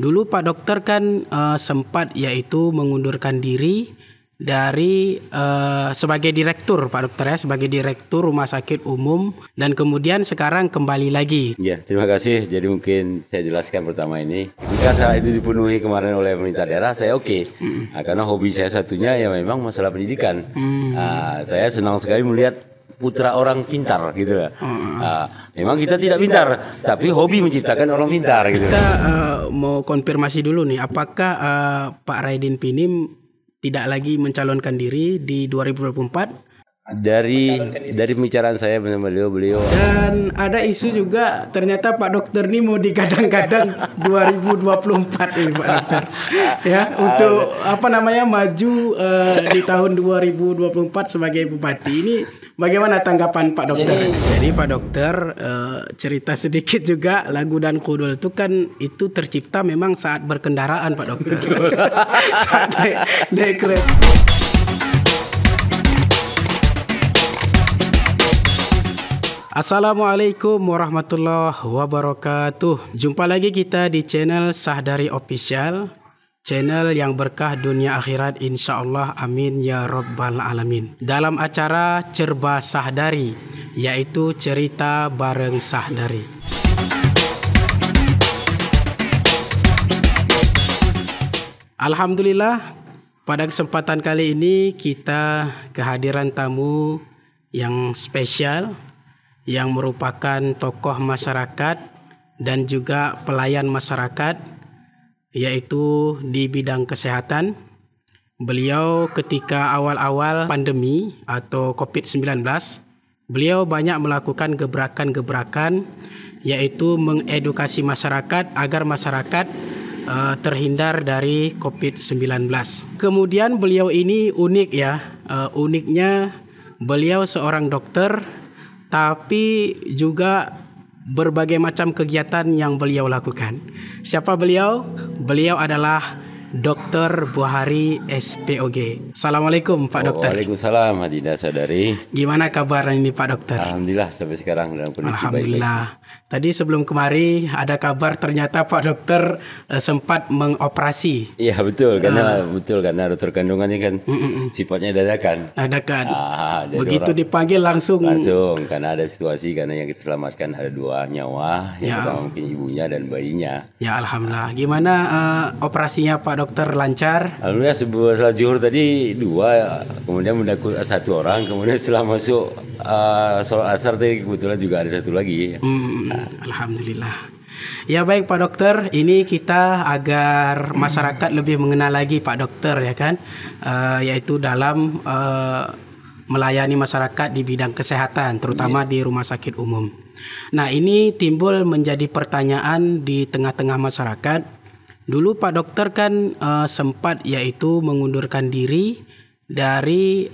Dulu Pak Dokter kan sempat yaitu mengundurkan diri dari sebagai direktur Pak Dokter ya, sebagai direktur Rumah Sakit Umum, dan kemudian sekarang kembali lagi. Ya, terima kasih. Jadi mungkin saya jelaskan pertama ini. Jika saat itu dipenuhi kemarin oleh pemerintah daerah, saya oke. Nah, karena hobi saya satunya ya memang masalah pendidikan. Saya senang sekali melihat putra orang pintar gitu ya. Memang kita tidak pintar, tapi hobi menciptakan orang pintar gitu. Kita mau konfirmasi dulu nih, apakah Pak Raidin Pinim tidak lagi mencalonkan diri di 2024? Dari pembicaraan saya bersama beliau. Dan ada isu juga ternyata Pak Dokter ini mau digadang-gadang 2024 ini Pak Dokter. Ya, untuk maju di tahun 2024 sebagai bupati. Ini bagaimana tanggapan Pak Dokter? Jadi Pak Dokter cerita sedikit juga, lagu dan kudul itu kan itu tercipta memang saat berkendaraan Pak Dokter. Saat naik kereta. Assalamualaikum warahmatullahi wabarakatuh. Jumpa lagi kita di channel Sahdari Official, channel yang berkah dunia akhirat insyaallah, amin ya rabbal alamin. Dalam acara Cerba Sahdari, yaitu cerita bareng Sahdari. Alhamdulillah, pada kesempatan kali ini kita kehadiran tamu yang spesial, yang merupakan tokoh masyarakat dan juga pelayan masyarakat, yaitu di bidang kesehatan. Beliau ketika awal-awal pandemi atau COVID-19, beliau banyak melakukan gebrakan-gebrakan, yaitu mengedukasi masyarakat agar masyarakat terhindar dari COVID-19. Kemudian beliau ini unik ya, uniknya beliau seorang dokter, tapi juga berbagai macam kegiatan yang beliau lakukan. Siapa beliau? Beliau adalah Dr. Buhari SPOG. Assalamualaikum Pak Dokter. Waalaikumsalam Adinda Saudari. Gimana kabar ini Pak Dokter? Alhamdulillah sampai sekarang dalam kondisi Alhamdulillah. Tadi sebelum kemari ada kabar ternyata Pak Dokter sempat mengoperasi. Iya betul, karena dokter kandungannya kan sifatnya dadakan. Begitu dipanggil langsung karena ada situasi, karena yang kita selamatkan ada 2 nyawa, yang pertama mungkin ibunya dan bayinya. Ya alhamdulillah. Gimana operasinya Pak Dokter, lancar? Alhamdulillah, setelah zuhur tadi 2, kemudian mendakut 1 orang, kemudian setelah masuk sholat asar tadi kebetulan juga ada 1 lagi. Alhamdulillah. Ya baik Pak Dokter, ini kita agar masyarakat lebih mengenal lagi Pak Dokter ya kan, yaitu dalam melayani masyarakat di bidang kesehatan, terutama di rumah sakit umum. Nah ini timbul menjadi pertanyaan di tengah-tengah masyarakat. Dulu Pak Dokter kan sempat yaitu mengundurkan diri dari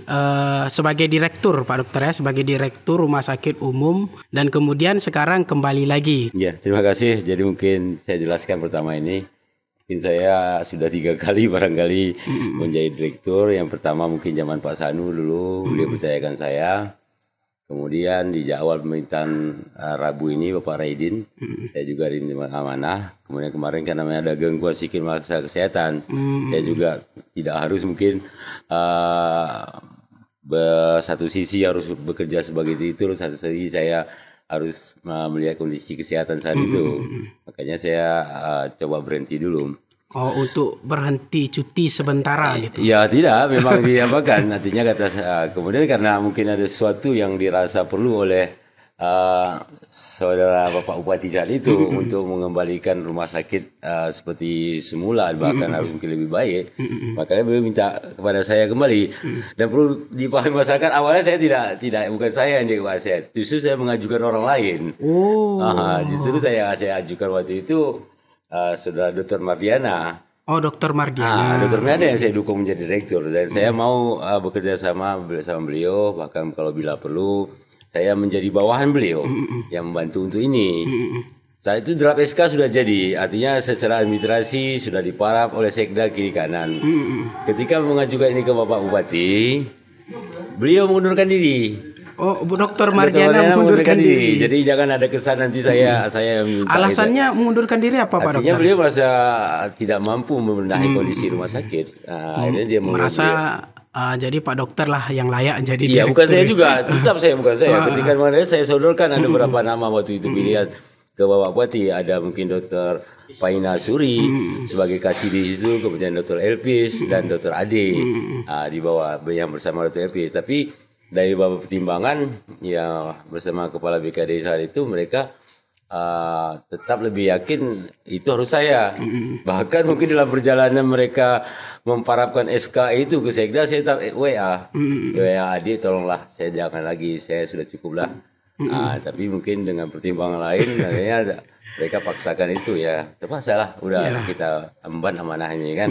sebagai direktur Pak Dokter ya, sebagai direktur Rumah Sakit Umum, dan kemudian sekarang kembali lagi. Ya, terima kasih. Jadi mungkin saya jelaskan pertama ini. Mungkin saya sudah 3 kali barangkali menjadi direktur. Yang pertama mungkin zaman Pak Sanu dulu, beliau percayakan saya. Kemudian di awal pemerintahan Rabu ini Bapak Raidin, saya juga diterima amanah. Kemudian kemarin karena ada gangguan sikil masalah kesehatan, saya juga tidak harus mungkin satu sisi harus bekerja sebagai direktur, satu sisi saya harus melihat kondisi kesehatan saat itu. Makanya saya coba berhenti dulu. Oh, untuk berhenti cuti sementara gitu? Ya tidak, memang diapakan. Artinya kemudian karena mungkin ada sesuatu yang dirasa perlu oleh saudara Bapak Bupati saat itu untuk mengembalikan rumah sakit seperti semula, bahkan harus mungkin lebih baik. Makanya beliau minta kepada saya kembali. Dan perlu dipahami masyarakat, awalnya saya tidak bukan saya yang dikuasai, justru saya mengajukan orang lain. Justru saya ajukan waktu itu saudara Dr. Mardiana. Oh, Dr. Mardiana. Dr. Mardiana yang saya dukung menjadi direktur, dan saya mau bekerja sama beliau, bahkan kalau bila perlu saya menjadi bawahan beliau yang membantu untuk ini. Saat itu draft SK sudah jadi, artinya secara administrasi sudah diparaf oleh Sekda kiri kanan. Ketika mengajukan ini ke Bapak Bupati, beliau mengundurkan diri. Oh, Bu Dokter Dr. Mardiana mengundurkan diri. Jadi jangan ada kesan nanti saya minta. Alasannya mengundurkan diri apa Pak Artinya Dokter? beliau merasa tidak mampu membenahi kondisi rumah sakit. Akhirnya dia Merasa jadi Pak Dokter lah yang layak jadi Iya, direktur. bukan saya juga. Tetap bukan saya. Ketika kemarin saya sodorkan ada beberapa nama waktu itu pilihan ke Bapak Bupati. Ada mungkin Dr. Paina Suri sebagai kasih di situ, kemudian Dr. Elpis dan Dr. Ade di bawah yang bersama Dr. Elpis. Tapi dari beberapa pertimbangan ya bersama Kepala BKD saat itu mereka tetap lebih yakin itu harus saya. Bahkan mungkin dalam perjalanan mereka memparapkan SK itu ke Sekda, saya tetap WA Ade, tolonglah saya jangan lagi, saya sudah cukup lah. Tapi mungkin dengan pertimbangan lain akhirnya mereka paksakan itu ya. Terpaksa lah, udah kita emban amanahnya kan.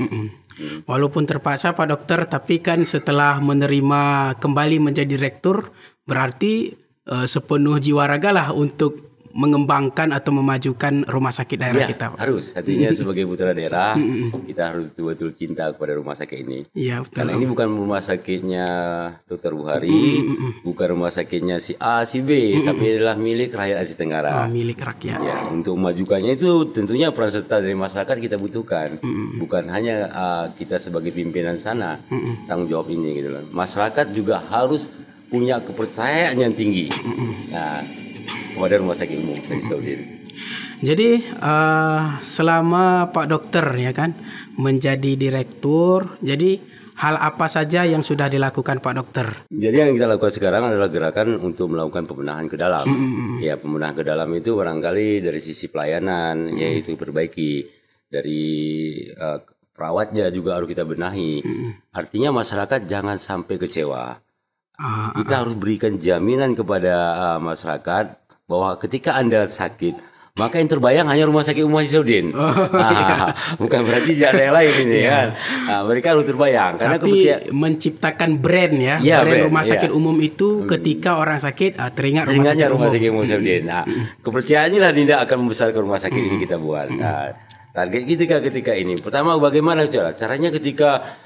Walaupun terpaksa Pak Dokter, tapi kan setelah menerima kembali menjadi direktur, berarti sepenuh jiwa raga lah untuk mengembangkan atau memajukan rumah sakit daerah kita. Harus, artinya sebagai putra daerah kita harus betul-betul cinta kepada rumah sakit ini. Iya, betul. Karena ini bukan rumah sakitnya Dr. Buhari, bukan rumah sakitnya si A, si B, tapi adalah milik rakyat Asia Tenggara. Milik rakyat. Ya, untuk memajukannya itu tentunya peran serta dari masyarakat kita butuhkan. Bukan hanya kita sebagai pimpinan sana tanggung jawab ini gitu loh. Masyarakat juga harus punya kepercayaan yang tinggi. Nah, kepada rumah sakit umum dari Saudi. Jadi selama Pak Dokter ya kan menjadi direktur, jadi hal apa saja yang sudah dilakukan Pak Dokter? Jadi yang kita lakukan sekarang adalah gerakan untuk melakukan pembenahan ke dalam. Ya, pembenahan ke dalam itu barangkali dari sisi pelayanan yaitu perbaiki, dari perawatnya juga harus kita benahi. Artinya masyarakat jangan sampai kecewa. Kita harus berikan jaminan kepada masyarakat bahwa ketika Anda sakit, maka yang terbayang hanya rumah sakit Umum Haji Saudin. Bukan berarti tidak ada yang lain ini kan. Mereka harus terbayang karena tapi menciptakan brand ya, brand rumah sakit umum itu ketika orang sakit teringat rumah sakit umum Saudin. Kepercayaan inilah tidak akan membesarkan rumah sakit ini kita buat. Target kita ketika ini, pertama bagaimana caranya ketika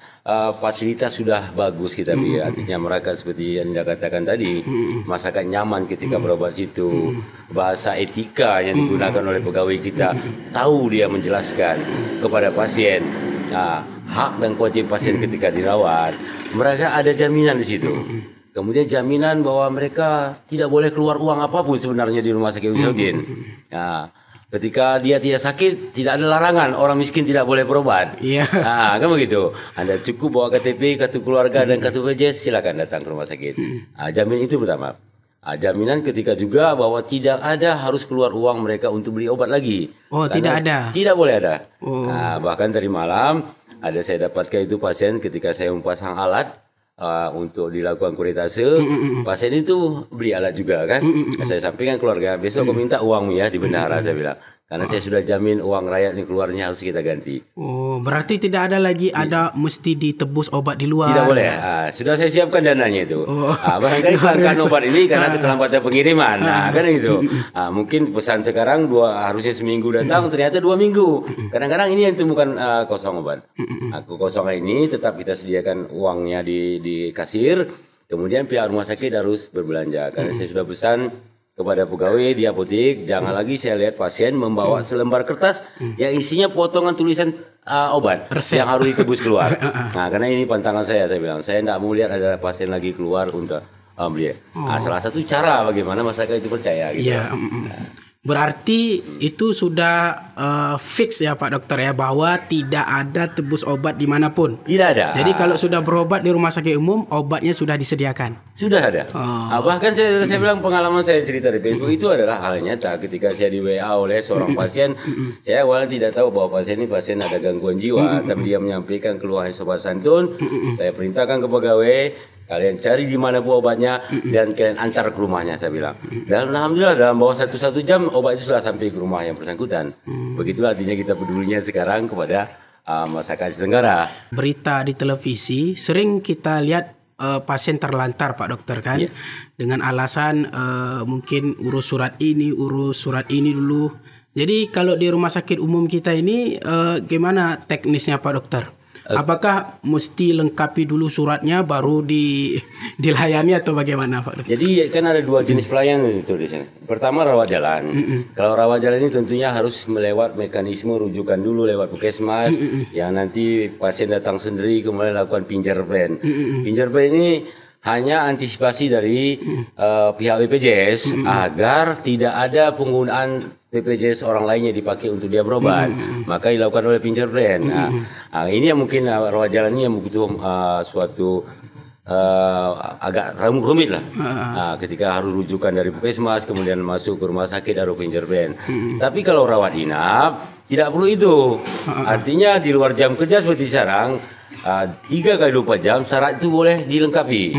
fasilitas sudah bagus kita artinya mereka seperti yang Anda katakan tadi, masyarakat nyaman ketika berobat situ, bahasa etika yang digunakan oleh pegawai kita, tahu dia menjelaskan kepada pasien hak dan kewajiban pasien ketika dirawat, mereka ada jaminan di situ. Kemudian jaminan bahwa mereka tidak boleh keluar uang apapun sebenarnya di rumah sakit Saudin. Ketika dia tidak sakit, tidak ada larangan. Orang miskin tidak boleh berobat. Kan begitu. Anda cukup bawa KTP, kartu keluarga, dan kartu BPJS, silakan datang ke rumah sakit. Jaminan itu pertama. Jaminan ketika juga bahwa tidak ada harus keluar uang mereka untuk beli obat lagi. Tidak ada? Tidak boleh ada. Bahkan tadi malam, saya dapatkan itu pasien ketika saya memasang alat, untuk dilakukan kuritase, pasien itu beli alat juga kan. Saya sampaikan keluarga, besok aku minta uang ya di bendahara, saya bilang. Karena saya sudah jamin uang rakyat ini keluarnya harus kita ganti. Berarti tidak ada lagi mesti ditebus obat di luar. Tidak boleh. Sudah saya siapkan dananya itu. Barangkali kelangkaan obat ini karena keterlambatan pengiriman. Kan gitu. Mungkin pesan sekarang harusnya seminggu datang, ternyata 2 minggu. Kadang-kadang ini yang temukan kosong obat. Kekosongan ini tetap kita sediakan uangnya di kasir. Kemudian pihak rumah sakit harus berbelanja. Karena saya sudah pesan kepada pegawai di apotek, jangan lagi saya lihat pasien membawa selembar kertas yang isinya potongan tulisan obat yang harus ditebus keluar. Karena ini pantangan saya bilang, saya tidak mau lihat ada pasien lagi keluar untuk beli. Salah satu cara bagaimana masyarakat itu percaya gitu. Berarti itu sudah fix ya Pak Dokter ya, bahwa tidak ada tebus obat dimanapun. Tidak ada. Jadi kalau sudah berobat di rumah sakit umum, obatnya sudah disediakan. Sudah ada. Bahkan saya bilang pengalaman saya cerita di Facebook itu adalah hal nyata. Ketika saya di WA oleh seorang pasien, saya awalnya tidak tahu bahwa pasien ini ada gangguan jiwa, tapi dia menyampaikan keluhan sopan santun. Saya perintahkan ke pegawai, kalian cari di mana bu obatnya dan kalian antar ke rumahnya, saya bilang. Dan alhamdulillah dalam bawah 1 jam obat itu sudah sampai ke rumah yang bersangkutan. Begitulah artinya kita pedulinya sekarang kepada masyarakat Asia Tenggara. Berita di televisi sering kita lihat pasien terlantar Pak Dokter kan, dengan alasan mungkin urus surat ini dulu. Jadi kalau di rumah sakit umum kita ini gimana teknisnya Pak Dokter? Apakah mesti lengkapi dulu suratnya baru dilayani atau bagaimana Pak Dokter? Jadi kan ada dua jenis pelayanan itu di sini. Pertama rawat jalan. Kalau rawat jalan ini tentunya harus melewat mekanisme rujukan dulu lewat puskesmas yang nanti pasien datang sendiri kemudian lakukan pinjar-plan. Pinjar-plan ini hanya antisipasi dari pihak BPJS agar tidak ada penggunaan BPJS orang lainnya dipakai untuk dia berobat. Maka dilakukan oleh pinjar-plan. Nah, ini yang mungkin rawat jalan ini yang butuh suatu agak rumit lah. Ketika harus rujukan dari puskesmas kemudian masuk ke rumah sakit atau pinjar-plan. Tapi kalau rawat inap tidak perlu itu. Artinya di luar jam kerja seperti sekarang 3 kali 24 jam syarat itu boleh dilengkapi.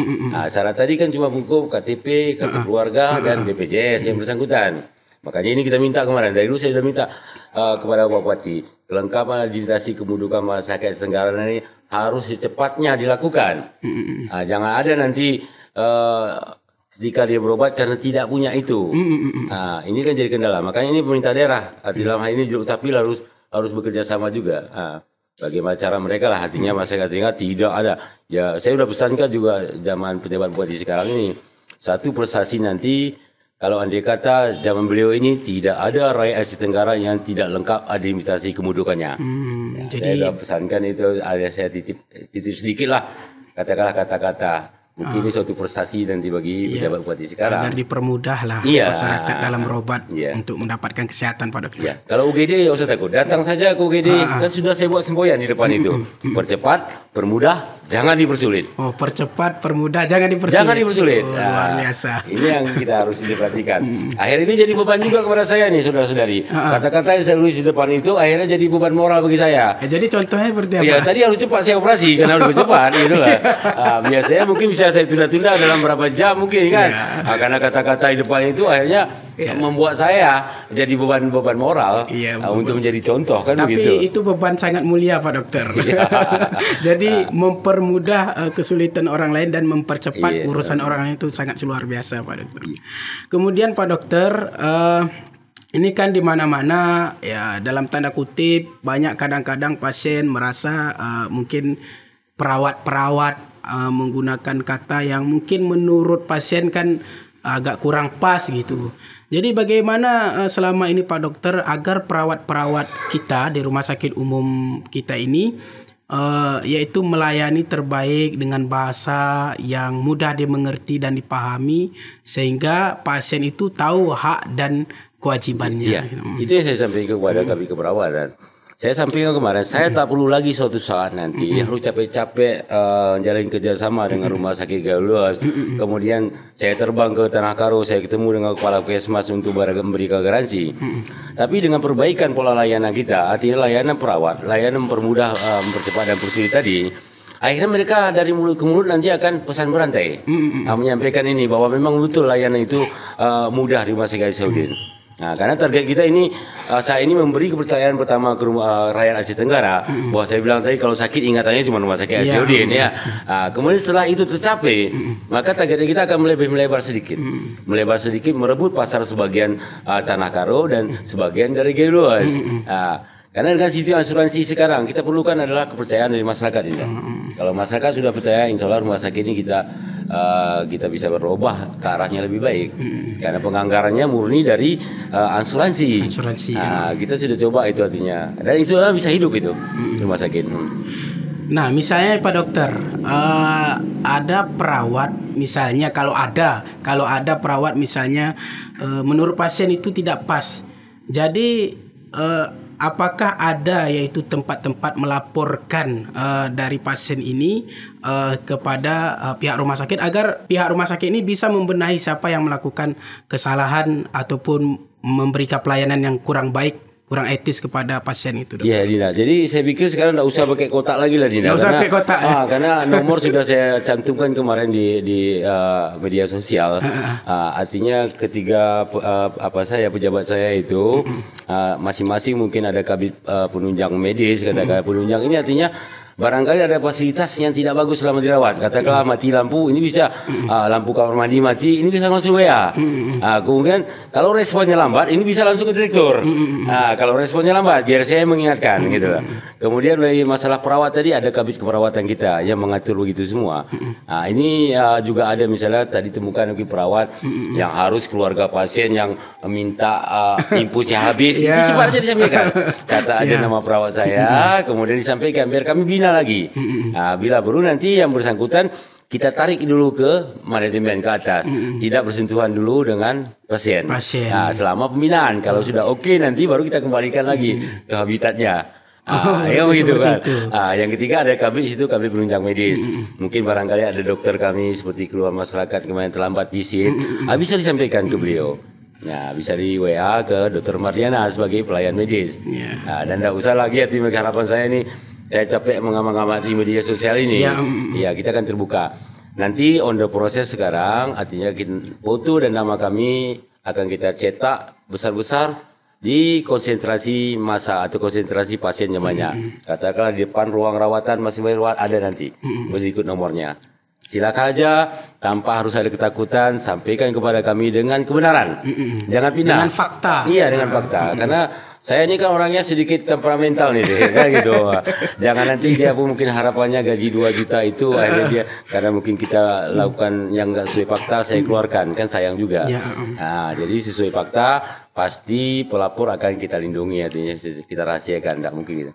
Syarat tadi kan cuma buku KTP, kartu keluarga dan BPJS yang bersangkutan. Makanya ini kita minta kemarin, dari dulu saya sudah minta kepada Bapak Bupati, kelengkapan administrasi kependudukan masyarakat Tenggara ini harus secepatnya dilakukan. Jangan ada nanti ketika dia berobat karena tidak punya itu. Ini kan jadi kendala. Makanya ini pemerintah daerah dalam hal ini tapi harus bekerja sama juga. Bagaimana cara mereka lah, artinya masyarakat sehingga tidak ada. Ya, saya sudah pesankan juga zaman pejabat bupati sekarang ini. Satu prestasi nanti, kalau andai kata zaman beliau ini tidak ada rakyat Asia Tenggara yang tidak lengkap administrasi kependudukannya. Jadi saya sudah pesankan itu, ada saya titip sedikit lah, katakanlah kata-kata. Mungkin ini suatu prestasi nanti bagi pejabat bupati sekarang. Agar dipermudah lah masyarakat dalam berobat untuk mendapatkan kesehatan Pak Dokter. Kalau UGD ya usah takut, datang saja ke UGD. Kan sudah saya buat semboyan di depan itu. Percepat, permudah, jangan dipersulit. Oh, percepat, permudah, jangan dipersulit. Jangan dipersulit. Luar biasa. Ini yang kita harus diperhatikan. Akhir ini jadi beban juga kepada saya nih, saudara-saudari. Kata-kata yang saya tulis di depan itu akhirnya jadi beban moral bagi saya. Jadi contohnya seperti apa? Ya, tadi harus cepat saya operasi karena harus cepat gitu lah. Biasanya mungkin bisa saya tunda-tunda dalam berapa jam mungkin kan. Karena kata-kata di depan itu akhirnya membuat saya jadi beban moral untuk menjadi contoh kan. Tapi begitu. Itu beban sangat mulia Pak Dokter. Jadi mempermudah kesulitan orang lain dan mempercepat urusan orang lain itu sangat luar biasa Pak Dokter. Kemudian Pak Dokter, ini kan di mana-mana ya, dalam tanda kutip banyak kadang-kadang pasien merasa mungkin perawat-perawat menggunakan kata yang mungkin menurut pasien kan agak kurang pas gitu. Jadi bagaimana selama ini Pak Dokter agar perawat-perawat kita di rumah sakit umum kita ini yaitu melayani terbaik dengan bahasa yang mudah dimengerti dan dipahami sehingga pasien itu tahu hak dan kewajibannya. Itu yang saya sampaikan kepada kami keperawatan. Saya sampaikan kemarin, saya tak perlu lagi suatu saat nanti harus capek-capek jalin kerjasama dengan rumah sakit Galuas. Kemudian saya terbang ke Tanah Karo, saya ketemu dengan kepala puskesmas untuk memberikan garansi. Tapi dengan perbaikan pola layanan kita, artinya layanan perawat, layanan mempermudah, mempercepat dan persulit tadi, akhirnya mereka dari mulut ke mulut nanti akan pesan berantai, menyampaikan ini bahwa memang betul layanan itu mudah di rumah sakit Saudin. Nah, karena target kita ini saya ini memberi kepercayaan pertama ke rakyat Asia Tenggara bahwa saya bilang tadi kalau sakit ingatannya cuma rumah sakit Asyudin kemudian setelah itu tercapai maka target kita akan melebar sedikit, merebut pasar sebagian Tanah Karo dan sebagian dari Galuas. Karena dengan sistem asuransi sekarang kita perlukan adalah kepercayaan dari masyarakat ini. Kalau masyarakat sudah percaya, insya Allah rumah sakit ini kita bisa berubah ke arahnya lebih baik. Karena penganggarannya murni dari asuransi. Kita sudah coba itu artinya. Dan itu bisa hidup itu rumah sakit. Nah, misalnya Pak Dokter, ada perawat misalnya kalau ada perawat misalnya menurut pasien itu tidak pas. Jadi apakah ada yaitu tempat-tempat melaporkan dari pasien ini kepada pihak rumah sakit agar pihak rumah sakit ini bisa membenahi siapa yang melakukan kesalahan ataupun memberikan pelayanan yang kurang baik, kurang etis kepada pasien itu, Dokter? Iya, Dina. Jadi saya pikir sekarang tidak usah pakai kotak lagi lah, Dina. Tidak usah pakai kotak. Karena nomor sudah saya cantumkan kemarin di media sosial. Artinya ketiga pejabat saya itu masing-masing mungkin ada kabit penunjang medis, katakan penunjang ini artinya barangkali ada fasilitas yang tidak bagus selama dirawat. Katakanlah mati lampu, ini bisa lampu kamar mandi mati, ini bisa langsung WA. Kemudian kalau responnya lambat, ini bisa langsung ke direktur. Kalau responnya lambat, biar saya mengingatkan gitu. Kemudian dari masalah perawat tadi ada kabit keperawatan kita yang mengatur begitu semua. Ini juga ada misalnya tadi temukan perawat yang harus keluarga pasien yang minta infusnya habis, itu cepat aja disampaikan. Kata ada nama perawat saya, kemudian disampaikan biar kami bina lagi. Bila perlu nanti yang bersangkutan kita tarik dulu ke manajemen ke atas, tidak bersentuhan dulu dengan pasien. Selama pembinaan, kalau sudah oke nanti baru kita kembalikan lagi ke habitatnya. Ya begitu kan. Yang ketiga ada kabit situ, kabit penunjang medis. Mungkin barangkali ada dokter kami seperti keluar masyarakat kemarin terlambat visit, bisa disampaikan ke beliau. Bisa di WA ke Dr. Mardiana sebagai pelayan medis. Dan tidak usah lagi harapan saya ini, saya capek mengamati media sosial ini. Kita akan terbuka. Nanti on the process sekarang, artinya foto dan nama kami akan kita cetak besar-besar di konsentrasi masa atau konsentrasi pasien yang banyak. Katakanlah di depan ruang rawatan masih banyak ada nanti, mesti ikut nomornya. Silakan aja tanpa harus ada ketakutan, sampaikan kepada kami dengan kebenaran. Jangan pindah. Dengan fakta. Iya, dengan fakta. Karena saya ini kan orangnya sedikit temperamental nih, kan gitu. Jangan nanti dia pun mungkin harapannya gaji 2 juta itu akhirnya dia karena mungkin kita lakukan yang enggak sesuai fakta saya keluarkan, kan sayang juga. Jadi sesuai fakta pasti pelapor akan kita lindungi, artinya kita rahasiakan, enggak mungkin gitu.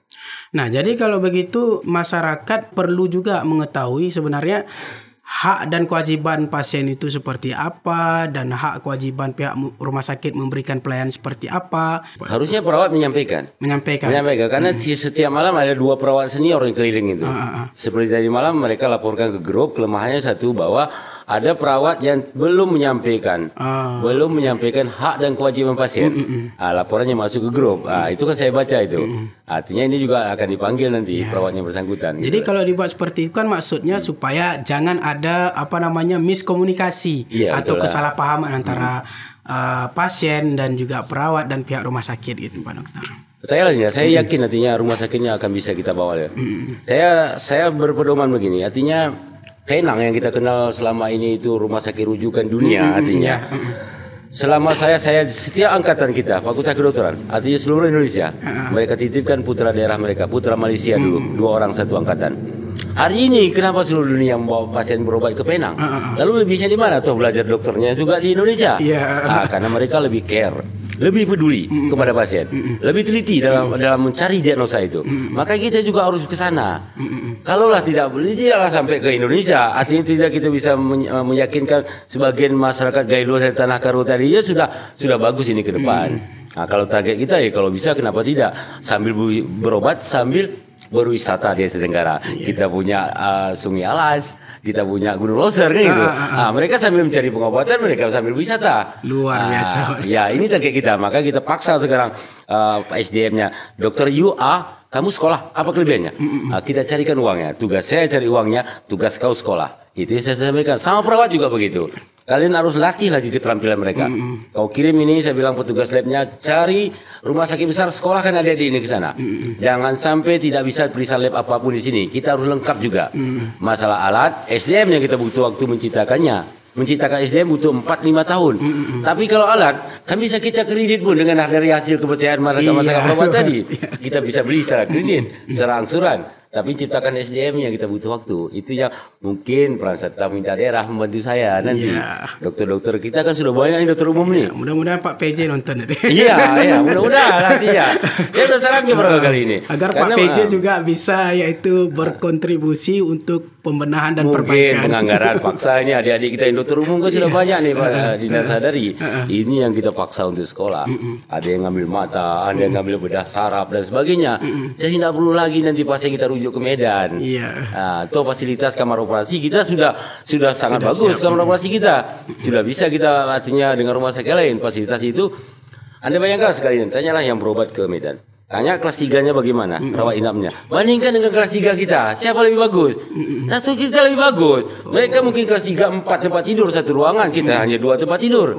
Nah, jadi kalau begitu masyarakat perlu juga mengetahui sebenarnya hak dan kewajiban pasien itu seperti apa dan hak kewajiban pihak rumah sakit memberikan pelayanan seperti apa. Harusnya perawat menyampaikan karena setiap malam ada 2 perawat senior yang keliling itu. Seperti tadi malam mereka laporkan ke grup, kelemahannya satu bahwa ada perawat yang belum menyampaikan hak dan kewajiban pasien. Laporannya masuk ke grup. Itu kan saya baca itu. Artinya ini juga akan dipanggil nanti perawatnya bersangkutan. Jadi kalau dibuat seperti itu kan maksudnya supaya jangan ada miskomunikasi atau kesalahpahaman antara pasien dan juga perawat dan pihak rumah sakit gitu, Pak Dokter. Saya yakin nantinya rumah sakitnya akan bisa kita bawa ya. Saya berpedoman begini, artinya Penang yang kita kenal selama ini itu rumah sakit rujukan dunia, artinya selama saya setiap angkatan kita Fakultas Kedokteran, artinya seluruh Indonesia, mereka titipkan putra daerah mereka, putra Malaysia dulu, 2 orang satu angkatan. Hari ini kenapa seluruh dunia membawa pasien berobat ke Penang? Lalu lebihnya di mana? Tuh belajar dokternya juga di Indonesia. Karena mereka lebih care, lebih peduli kepada pasien, lebih teliti dalam mencari diagnosa itu. Maka kita juga harus ke sana. Kalaulah tidaklah sampai ke Indonesia, artinya tidak kita bisa meyakinkan sebagian masyarakat Gayo dari Tanah Karo tadi ya sudah bagus ini ke depan. Kalau target kita ya kalau bisa kenapa tidak sambil berobat sambil berwisata di Asia Tenggara. Kita punya Sungai Alas, kita punya Gunung Loser kan gitu. Mereka sambil mencari pengobatan, mereka sambil wisata. Luar biasa. Ya ini target kita, maka kita paksa sekarang SDM-nya. Dokter kamu sekolah, apa kelebihannya? Kita carikan uangnya. Tugas saya cari uangnya, tugas kau sekolah. Itu yang saya sampaikan. Sama perawat juga begitu. Kalian harus latih lagi keterampilan mereka. Kau kirim ini, saya bilang petugas labnya, cari rumah sakit besar, sekolahkan adik-adik ini ke sana. Jangan sampai tidak bisa periksa lab apapun di sini. Kita harus lengkap juga. Masalah alat, SDM yang kita butuh waktu menciptakannya. Menciptakan SDM butuh 4-5 tahun. Tapi kalau alat, kan bisa kita kredit pun dengan dari hasil kepercayaan masyarakat perawat tadi. Kita bisa beli secara kredit, secara angsuran. Tapi ciptakan SDM yang kita butuh waktu. Itu yang mungkin peran serta pemerintah daerah membantu saya nanti. Dokter-dokter kita kan sudah banyak nih dokter umum nih. Mudah-mudahan Pak PJ nonton nanti. Iya, mudah-mudahan nantinya. Saya sudah sarankan beberapa kali ini. Agar karena Pak PJ juga bisa yaitu berkontribusi untuk pembenahan dan perbaikan. Mungkin penganggaran paksa ini adik-adik kita yang dokter umum kan sudah banyak nih Pak Dina sadari. Ini yang kita paksa untuk sekolah. Ada yang ngambil mata, ada yang ngambil bedah saraf dan sebagainya. Jadi tidak perlu lagi nanti pasien kita rujuk ke Medan. Atau fasilitas kamar operasi kita sudah sangat bagus siap. Kamar operasi kita sudah bisa kita artinya dengan rumah sakit lain fasilitas itu. Anda bayangkan sekali, tanyalah yang berobat ke Medan. Tanya kelas 3-nya bagaimana rawat inapnya. Bandingkan dengan kelas 3 kita, siapa lebih bagus? Satu kita lebih bagus. Mereka mungkin kelas 3 4 tempat tidur satu ruangan, kita hanya 2 tempat tidur.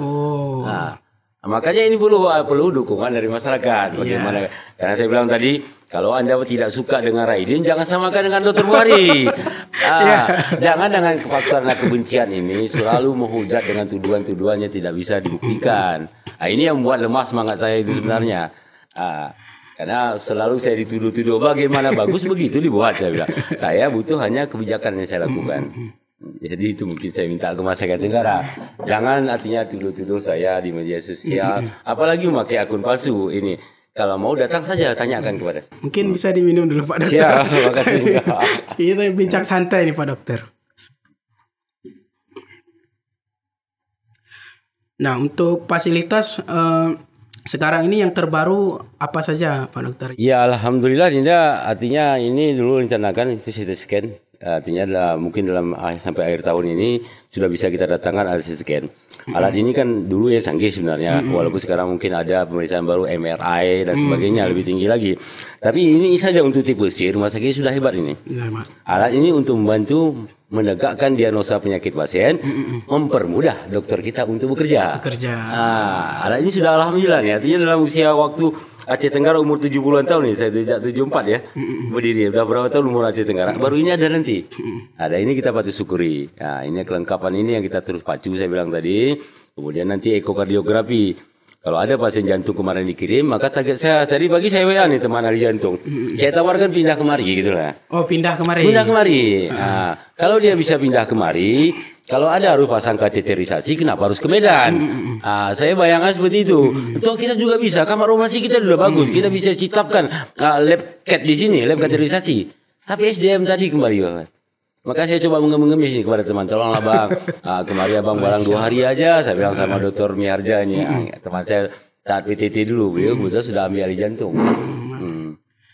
Makanya ini perlu dukungan dari masyarakat. Bagaimana? Karena saya bilang tadi Kalau Anda tidak suka dengan Raidin, jangan samakan dengan Dr. Buhari. Jangan dengan faktor kebencian ini selalu menghujat dengan tuduhan-tuduhannya tidak bisa dibuktikan. Ini yang membuat lemah semangat saya itu sebenarnya. Karena selalu saya dituduh-tuduh bagaimana bagus begitu dibuat, saya bilang. Saya butuh hanya kebijakan yang saya lakukan. Jadi itu mungkin saya minta ke masyarakat Tenggara. Jangan artinya tuduh-tuduh saya di media sosial, apalagi memakai akun palsu ini. Kalau mau datang saja tanyakan kepada. Mungkin bisa diminum dulu Pak Dokter. Ya, makasih. Kita bincang santai nih Pak Dokter. Nah, untuk fasilitas sekarang ini yang terbaru apa saja Pak Dokter? Ya, alhamdulillah artinya ini dulu rencanakan itu CT scan. Artinya mungkin sampai akhir tahun ini sudah bisa kita datangkan alat CT scan. Alat ini kan dulu ya canggih sebenarnya, walaupun sekarang mungkin ada pemeriksaan baru MRI dan sebagainya lebih tinggi lagi. Tapi ini saja untuk tipe C, rumah sakit sudah hebat ini. Alat ini untuk membantu menegakkan diagnosa penyakit pasien, mempermudah dokter kita untuk bekerja. Alat ini sudah alhamdulillah nih, artinya dalam usia waktu Aceh Tenggara umur 70-an tahun nih, saya sejak 74 ya, berdiri. Udah berapa tahun umur Aceh Tenggara? Baru ini ada nanti. Ada ini kita patut syukuri. Nah, ini kelengkapan ini yang kita terus pacu, saya bilang tadi. Kemudian nanti ekokardiografi. Kalau ada pasien jantung kemarin dikirim, maka target saya tadi pagi saya WA nih teman ahli jantung. Saya tawarkan pindah kemari gitu lah. Oh, pindah kemari. Pindah kemari. Nah, kalau dia bisa pindah kemari, kalau ada harus pasang kateterisasi, kenapa harus ke Medan? Saya bayangkan seperti itu. Toh kita juga bisa, kamar rumah sakit kita sudah bagus. Kita bisa ciptakan lab cat di sini, lab kateterisasi. Tapi SDM tadi kembali, Bang. Maka saya coba mengemis nih kepada teman, tolonglah Bang, kemari Abang barang 2 hari aja. Saya bilang sama Dr. Miharja ini, teman saya saat PTT dulu, beliau kebetulan sudah ambil alih jantung.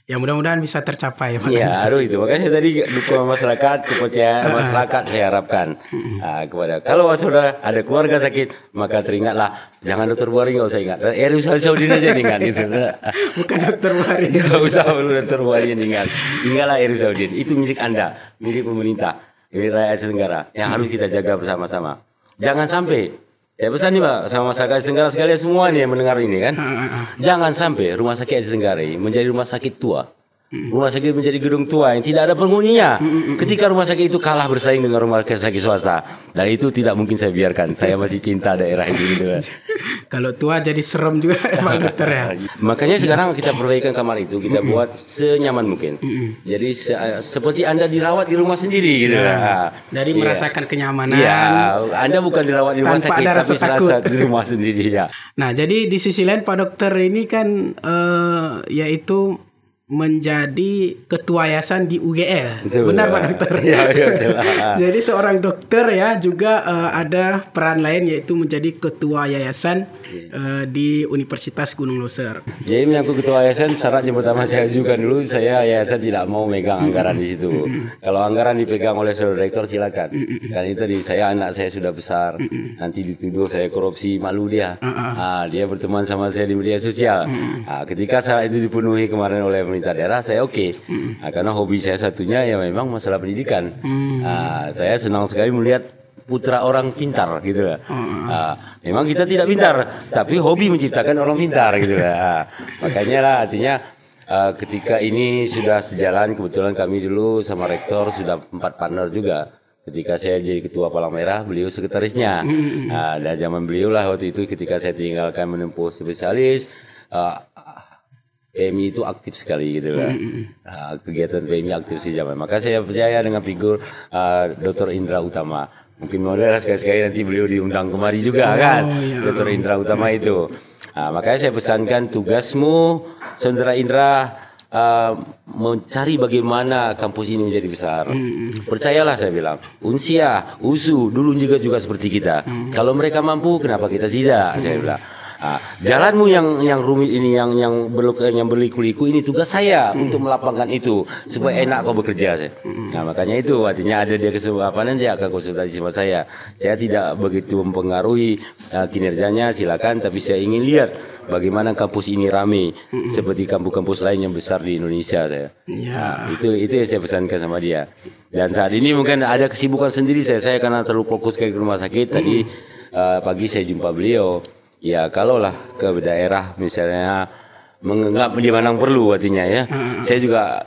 Ya mudah-mudahan bisa tercapai Pak. Iya, itu makanya tadi dukungan masyarakat, kepercayaan masyarakat saya harapkan kepada. Kalau saudara ada keluarga sakit, maka teringatlah, jangan Dr. Buhari nggak usah ingat, Saudin aja ingat itu. Bukan Dr. Buhari. Nggak usah perlu Dr. Buhari ingat, ingatlah Saudin, itu milik Anda, milik pemerintah, milik rakyat Aceh Tenggara yang harus kita jaga bersama-sama. Jangan sampai. Ya pesan nih Pak, sama masyarakat Aceh Tenggara sekalian semua nih yang mendengar ini kan. Jangan sampai rumah sakit Aceh Tenggara ini menjadi rumah sakit tua. Rumah sakit menjadi gedung tua yang tidak ada penghuninya. Ketika rumah sakit itu kalah bersaing dengan rumah sakit swasta. Dan itu tidak mungkin saya biarkan. Saya masih cinta daerah ini gitu. Kalau tua jadi serem juga Pak Dokter ya. Makanya sekarang kita perbaikan kamar itu, kita buat senyaman mungkin. Jadi seperti Anda dirawat di rumah sendiri gitu. Jadi merasakan kenyamanan. Iya, Anda bukan dirawat di rumah sakit tapi serasa di rumah sendiri ya. Nah, jadi di sisi lain Pak Dokter ini kan yaitu menjadi ketua yayasan di UGL. Betul, benar Pak Dokter. Ya, betul. Jadi seorang dokter ya juga ada peran lain yaitu menjadi ketua yayasan di Universitas Gunung Loser. Jadi menyangkut ketua yayasan, syaratnya pertama saya ajukan dulu, saya yayasan tidak mau megang anggaran di situ. Kalau anggaran dipegang oleh saudara rektor silakan. Karena itu anak saya sudah besar, nanti dituduh saya korupsi, malu dia. Dia berteman sama saya di media sosial. Ketika syarat itu dipenuhi kemarin oleh pemerintah daerah, saya oke. Karena hobi saya satunya ya memang masalah pendidikan. Saya senang sekali melihat putra orang pintar gitu lah. Memang kita tidak pintar, tapi hobi menciptakan orang pintar gitu lah. Makanya lah artinya ketika ini sudah sejalan, kebetulan kami dulu sama rektor sudah 4 partner juga. Ketika saya jadi ketua Palang Merah, beliau sekretarisnya. Dan zaman beliau lah waktu itu ketika saya tinggalkan menempuh spesialis, PMI itu aktif sekali gitu lah. Kegiatan PMI aktif sih zaman. Maka saya percaya dengan figur Dr. Indra Utama. Mungkin modal sekali-sekali nanti beliau diundang kemari juga kan, Dr. Indra Utama itu. Makanya saya pesankan tugasmu, Saudara Indra, mencari bagaimana kampus ini menjadi besar. Percayalah saya bilang, Unsia, USU dulu juga seperti kita. Kalau mereka mampu, kenapa kita tidak? Saya bilang. Jalanmu yang rumit ini, yang berliku-liku ini tugas saya untuk melapangkan itu supaya enak kau bekerja. Nah makanya itu artinya ada dia kesempatan dia akan konsultasi sama saya. Saya tidak begitu mempengaruhi kinerjanya, silakan, tapi saya ingin lihat bagaimana kampus ini ramai seperti kampus-kampus lain yang besar di Indonesia saya. Itu yang saya pesankan sama dia. Dan saat ini mungkin ada kesibukan sendiri saya karena terlalu fokus ke rumah sakit. Tadi pagi saya jumpa beliau. Ya kalaulah ke daerah misalnya menganggap dia memang perlu artinya ya. Saya juga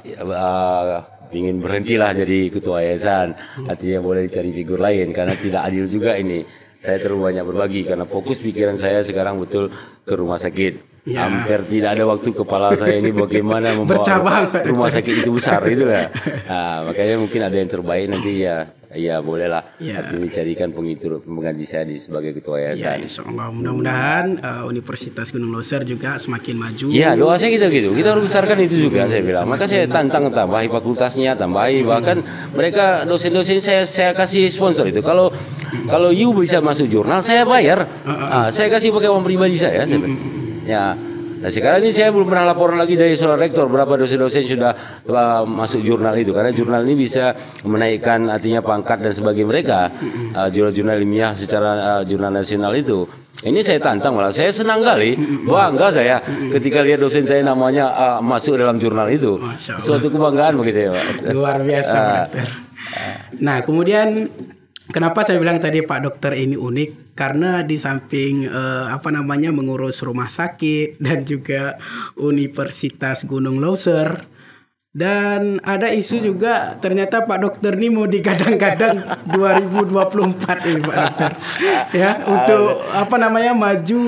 ingin berhentilah jadi ketua yayasan, artinya boleh cari figur lain karena tidak adil juga ini. Saya terlalu banyak berbagi karena fokus pikiran saya sekarang betul ke rumah sakit. Hampir tidak ada waktu kepala saya ini bagaimana membawa rumah sakit itu besar itulah. Nah, makanya mungkin ada yang terbaik nanti ya bolehlah. Artinya dicarikan pengganti saya sebagai ketua yayasan. Ya, insyaallah mudah-mudahan Universitas Gunung Leuser juga semakin maju. Ya, doa saya gitu. Kita harus besarkan itu juga saya bilang. Maka saya tantang tambahi fakultasnya, tambahi bahkan mereka dosen-dosen saya kasih sponsor itu. Kalau you bisa masuk jurnal saya bayar. Saya kasih pakai uang pribadi saya. Ya. Nah sekarang ini saya belum pernah laporan lagi dari seorang rektor berapa dosen-dosen sudah masuk jurnal itu karena jurnal ini bisa menaikkan artinya pangkat dan sebagainya mereka jurnal-jurnal ilmiah secara jurnal nasional itu. Ini saya tantang malah saya senang kali bangga saya ketika lihat dosen saya namanya masuk dalam jurnal itu. Suatu kebanggaan bagi saya Pak. Luar biasa Pak Dokter. Nah kemudian kenapa saya bilang tadi Pak Dokter ini unik? Karena di samping mengurus rumah sakit dan juga Universitas Gunung Leuser, dan ada isu juga ternyata Pak Dokter ini mau digadang-gadang 2024 ini Pak Dokter ya untuk maju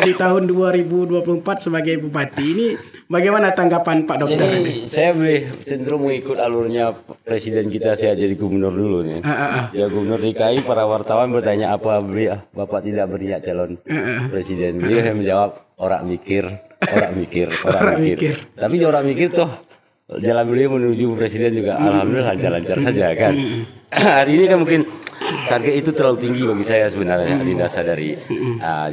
di tahun 2024 sebagai bupati. Ini bagaimana tanggapan Pak Dokter? Jadi saya cenderung mengikut alurnya presiden kita, saya jadi gubernur dulu nih. Ya gubernur DKI, para wartawan bertanya apa Bapak tidak berniat calon presiden. Beliau yang menjawab orang mikir. Tapi dia orang mikir toh jalan beliau menuju presiden juga alhamdulillah lancar-lancar saja kan. Hari ini kan mungkin target itu terlalu tinggi bagi saya sebenarnya, Dinda sadari.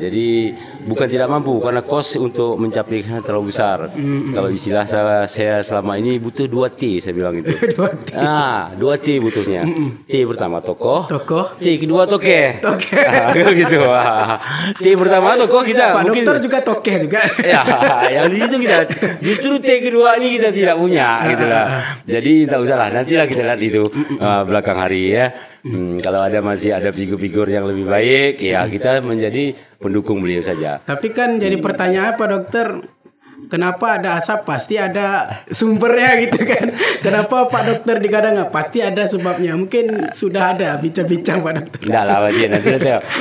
Jadi bukan tidak mampu karena kos untuk mencapainya terlalu besar. Kalau istilah saya selama ini butuh 2T saya bilang itu. 2T butuhnya. T pertama tokoh. T kedua toke. Gitu. T pertama tokoh kita. Pak mungkin Dokter juga toke juga. Ya, yang di situ kita justru T kedua ini kita tidak punya gitulah. Jadi tak usahlah, nantilah kita lihat itu belakang hari ya. Kalau masih ada figur-figur yang lebih baik, ya kita menjadi pendukung beliau saja. Tapi kan jadi pertanyaan Pak Dokter, kenapa ada asap? Pasti ada sumbernya gitu kan? Kenapa Pak Dokter digadang? Pasti ada sebabnya. Mungkin sudah ada bincang-bincang Pak Dokter. Tidak lah, nanti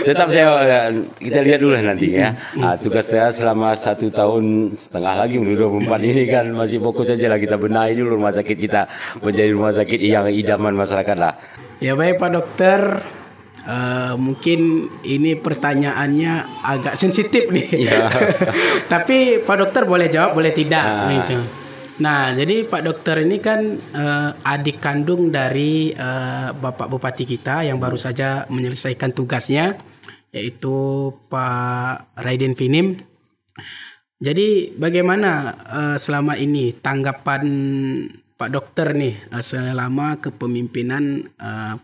tetap kita lihat dulu nanti ya. Tugas saya selama 1,5 tahun lagi menuju 2024 ini kan masih fokus saja lah kita benahi dulu rumah sakit kita menjadi rumah sakit yang idaman masyarakat lah. Ya baik Pak Dokter, mungkin ini pertanyaannya agak sensitif nih. Tapi Pak Dokter boleh jawab, boleh tidak. Gitu. Nah, jadi Pak Dokter ini kan adik kandung dari Bapak Bupati kita yang baru saja menyelesaikan tugasnya, yaitu Pak Raiden Pinim. Jadi bagaimana selama ini tanggapan Pak Dokter nih selama kepemimpinan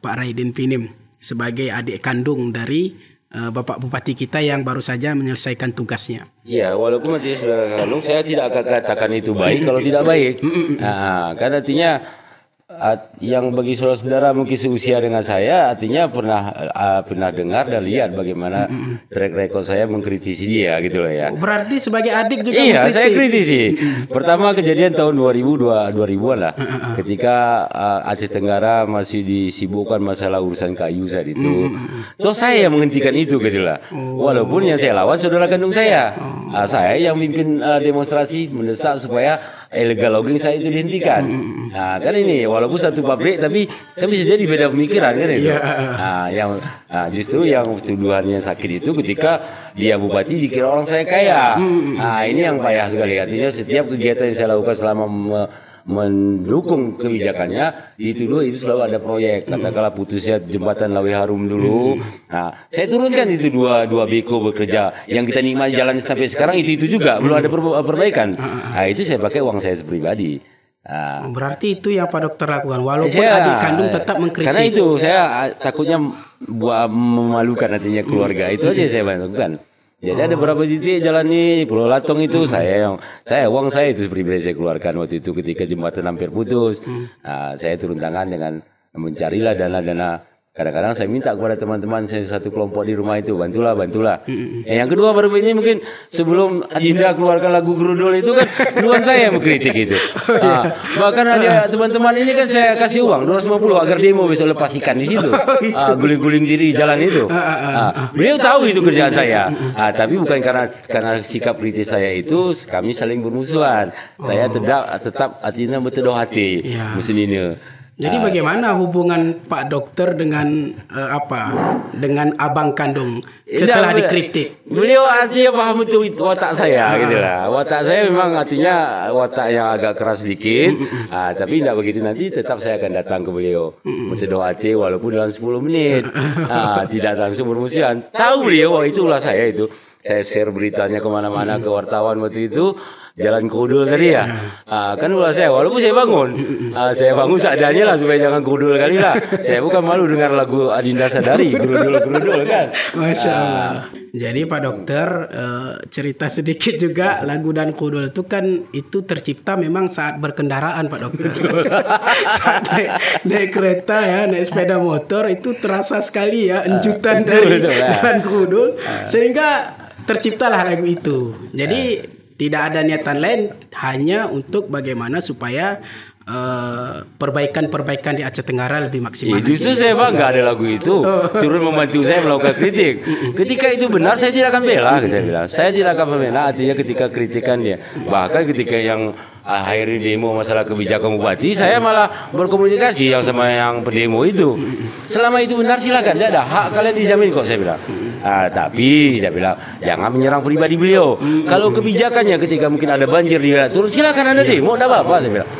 Pak Raiden Pinim sebagai adik kandung dari Bapak Bupati kita yang baru saja menyelesaikan tugasnya? Iya, walaupun masih saudara kandung, saya tidak akan katakan itu baik kalau tidak baik. Karena artinya yang bagi saudara-saudara mungkin seusia dengan saya, artinya pernah dengar dan lihat bagaimana track record saya mengkritisi dia gitu loh ya. Berarti sebagai adik juga iya, mengkritik. Saya kritisi. Pertama kejadian tahun 2000-an lah. Ketika Aceh Tenggara masih disibukkan masalah urusan kayu saat itu. Toh saya yang menghentikan itu gitu lah. Walaupun yang saya lawan saudara kandung saya. Saya yang mimpin demonstrasi mendesak supaya illegal logging saya itu dihentikan. Nah, kan ini walaupun satu pabrik tapi kan bisa jadi beda pemikiran kan itu. Justru yang tuduhannya sakit itu ketika dia bupati dikira orang saya kaya. Ini yang payah sekali. Artinya setiap kegiatan yang saya lakukan selama mendukung kebijakannya dituduh itu selalu ada proyek. Katakanlah putusnya jembatan Lawe Harum dulu. Nah, saya turunkan itu dua beko bekerja yang kita nikmati jalan sampai sekarang itu juga belum ada perbaikan. Nah, itu saya pakai uang saya pribadi. Berarti itu yang Pak Dokter lakukan walaupun adik kandung tetap mengkritik. Karena itu saya takutnya memalukan artinya keluarga. Itu aja saya lakukan. Jadi ada beberapa titik jalan ini Pulau Latong itu uang saya itu pribadi saya keluarkan waktu itu ketika jembatan hampir putus. Saya turun tangan dengan mencarilah dana-dana kadang-kadang saya minta kepada teman-teman saya satu kelompok di rumah itu, bantulah. Yang kedua baru ini mungkin sebelum Adinda keluarkan lagu Gerudul itu kan duluan saya mengkritik itu. Bahkan ada teman-teman ini kan saya kasih uang 250 agar demo besok lepas ikan di situ. Guling-guling diri di jalan itu. Beliau tahu itu kerjaan saya. Tapi bukan karena sikap kritis saya itu kami saling bermusuhan. Saya tetap Adinda berteduh hati muslimnya. Jadi bagaimana hubungan Pak Dokter dengan dengan abang kandung setelah dikritik? Beliau artinya paham betul watak saya gitu lah. Watak saya memang artinya watak yang agak keras sedikit. Tapi tidak begitu, nanti tetap saya akan datang ke beliau berteduh hati walaupun dalam 10 menit. Tidak langsung bermusuhan. Tahu beliau itulah saya itu. Saya share beritanya kemana-mana ke wartawan waktu itu. Jalan Kudul tadi ya. Kan ulah saya walaupun saya bangun seadanya lah supaya jangan kudul kali lah. Saya bukan malu dengar lagu Adinda Sadari gerudul kan. Masya Allah. Jadi Pak Dokter cerita sedikit juga, lagu dan kudul itu kan itu tercipta memang saat berkendaraan Pak Dokter. Saat naik kereta ya, naik sepeda motor itu terasa sekali ya enjutan dari dan kudul sehingga terciptalah lagu itu. Jadi tidak ada niatan lain, hanya untuk bagaimana supaya perbaikan di Aceh Tenggara lebih maksimal. Justru saya bangga ada lagu itu turun membantu saya melakukan kritik. Ketika itu benar saya tidak akan bela, saya bilang. Saya tidak akan membela, artinya ketika kritikan dia. Bahkan ketika yang akhirnya demo masalah kebijakan bupati, saya malah berkomunikasi sama yang pendemo itu. Selama itu benar silakan, tidak ada hak kalian dijamin kok, saya bilang. Tapi saya bilang jangan menyerang pribadi beliau. Kalau kebijakannya ketika mungkin ada banjir dia turun, silakan Anda demo, tidak apa-apa, saya bilang.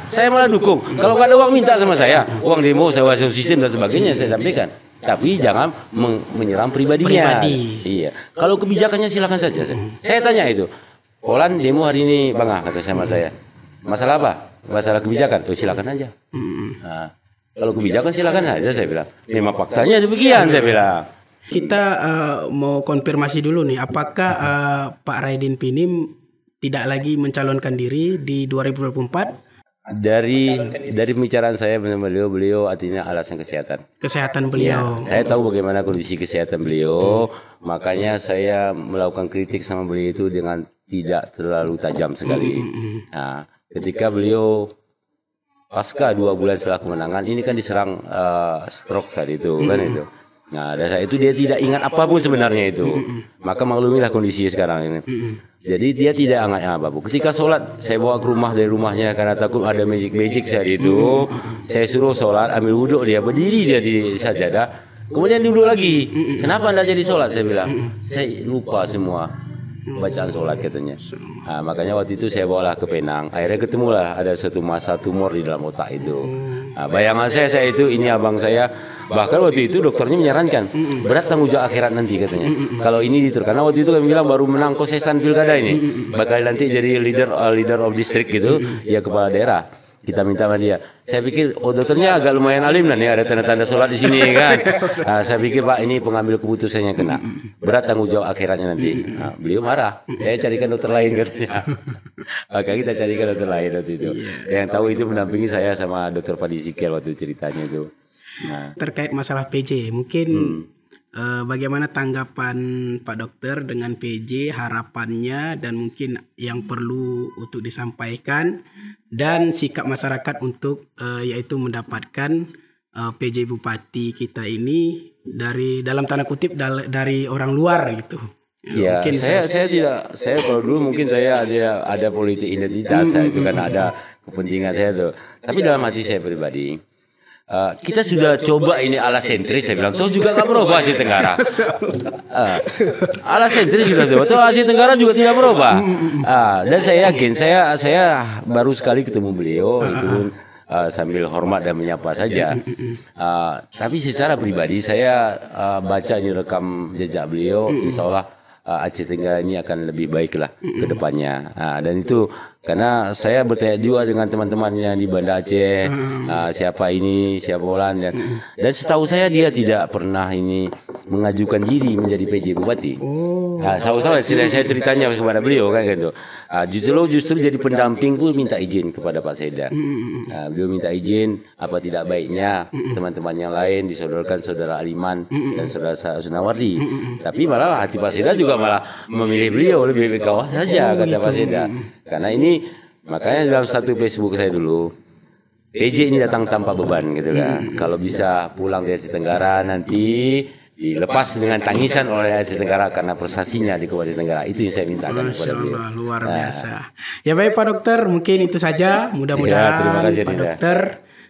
Saya malah dukung. Kalau nggak ada uang minta sama saya, uang demo, sewa sistem dan sebagainya saya sampaikan. Tapi jangan menyerang pribadinya. Iya. Kalau kebijakannya silakan saja. Saya tanya itu. Polan demo hari ini Bang, kata sama saya. Masalah apa? Masalah kebijakan. Silakan aja. Kalau kebijakan silakan saja, saya bilang. Memang faktanya demikian, saya bilang. Kita mau konfirmasi dulu nih, apakah Pak Raidin Pinim tidak lagi mencalonkan diri di 2024? Dari pembicaraan saya dengan beliau artinya alasan kesehatan beliau. Ya, saya tahu bagaimana kondisi kesehatan beliau, makanya saya melakukan kritik sama beliau itu dengan tidak terlalu tajam sekali. Nah, ketika beliau pasca 2 bulan setelah kemenangan ini kan diserang stroke saat itu kan itu. Nah, dari saat itu dia tidak ingat apapun sebenarnya itu. Maka maklumilah kondisi sekarang ini. Jadi dia tidak ingat apapun. Ketika sholat, saya bawa ke rumah dari rumahnya karena takut ada magic saat itu. Saya suruh sholat, ambil wudhu, dia berdiri dia di sajadah. Kemudian duduk lagi. Kenapa anda jadi sholat? Saya bilang, saya lupa semua bacaan sholat katanya. Nah, makanya waktu itu saya bawalah ke Penang. Akhirnya ketemulah ada satu masa tumor di dalam otak itu. Nah, bayangan saya itu ini abang saya. Bahkan waktu itu dokternya menyarankan berat tanggung jawab akhirat nanti katanya. Kalau ini karena waktu itu kami bilang baru menang kontestan pilkada ini, bakal nanti jadi leader of district gitu, ya kepala daerah. Kita minta sama dia. Saya pikir dokternya agak lumayan alim lah nih, ada tanda-tanda sholat di sini kan. Saya pikir Pak ini pengambil keputusannya kena berat tanggung jawab akhiratnya nanti. Beliau marah. Saya carikan dokter lain katanya. Maka kita carikan dokter lain waktu itu. Yang tahu itu mendampingi saya sama dokter Padi Sikel waktu ceritanya itu. Terkait masalah PJ, mungkin bagaimana tanggapan Pak Dokter dengan PJ, harapannya dan mungkin yang perlu untuk disampaikan dan sikap masyarakat untuk yaitu mendapatkan PJ Bupati kita ini dari dalam tanda kutip dari orang luar gitu. Ya, mungkin saya kalau dulu mungkin saya ada politik identitas itu kan ada kepentingan saya tuh. Tapi dalam hati saya pribadi kita sudah coba ini ala sentris, saya bilang, toh juga nggak berubah Aceh Tenggara. Ala sentris sudah coba, toh Aceh Tenggara juga tidak berubah. Dan saya yakin, saya baru sekali ketemu beliau itu sambil hormat dan menyapa saja. Tapi secara pribadi saya baca ini rekam jejak beliau, insya Allah Aceh Tenggara ini akan lebih baik lah ke depannya. Dan itu karena saya bertanya juga dengan teman-teman yang di Banda Aceh, siapa ini, siapa Olan. Dan setahu saya dia tidak pernah ini mengajukan diri menjadi PJ Bupati. Saya ceritanya kepada beliau kan gitu. Justru jadi pendamping pun minta izin kepada Pak Seda. Beliau minta izin, apa tidak baiknya teman-teman yang lain disodorkan saudara Aliman dan saudara Sunawardi. Tapi malah hati Pak Seda juga malah memilih beliau lebih kawan saja kata Pak Seda. Karena ini makanya dalam satu Facebook saya dulu, PJ ini datang tanpa beban gitu kan. Kalau bisa pulang dari Asia Tenggara nanti dilepas dengan tangisan oleh Asia Tenggara karena prestasinya di Kabupaten Tenggara. Itu yang saya mintakan kepada beliau. Masya Allah, luar biasa. Ya baik Pak Dokter, mungkin itu saja. Mudah-mudahan terima kasih, Pak Dokter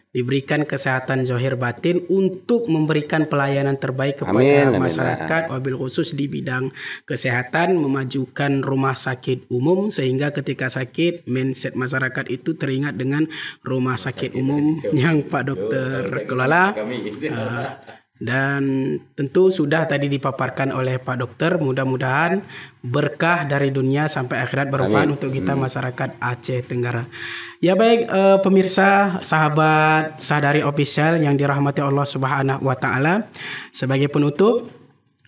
diberikan kesehatan zahir batin untuk memberikan pelayanan terbaik kepada masyarakat, wabil khusus di bidang kesehatan, memajukan rumah sakit umum sehingga ketika sakit mindset masyarakat itu teringat dengan rumah sakit umum yang Pak Dokter kelola. Dan tentu sudah tadi dipaparkan oleh Pak Dokter, mudah-mudahan berkah dari dunia sampai akhirat bermanfaat untuk kita masyarakat Aceh Tenggara. Ya baik pemirsa, sahabat Sahdari Official yang dirahmati Allah Subhanahu wa taala, sebagai penutup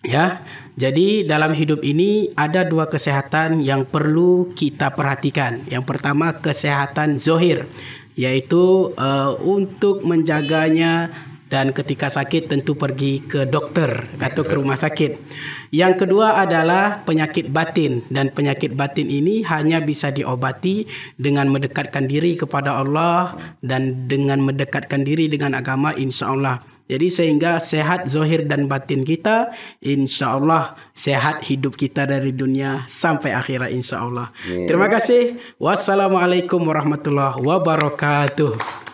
ya. Jadi dalam hidup ini ada dua kesehatan yang perlu kita perhatikan. Yang pertama kesehatan zahir, yaitu untuk menjaganya dan ketika sakit tentu pergi ke dokter atau ke rumah sakit. Yang kedua adalah penyakit batin, dan penyakit batin ini hanya bisa diobati dengan mendekatkan diri kepada Allah dan dengan mendekatkan diri dengan agama, insya Allah. Jadi sehingga sehat zahir dan batin kita, insya Allah sehat hidup kita dari dunia sampai akhirat, insya Allah. Terima kasih. Wassalamualaikum warahmatullahi wabarakatuh.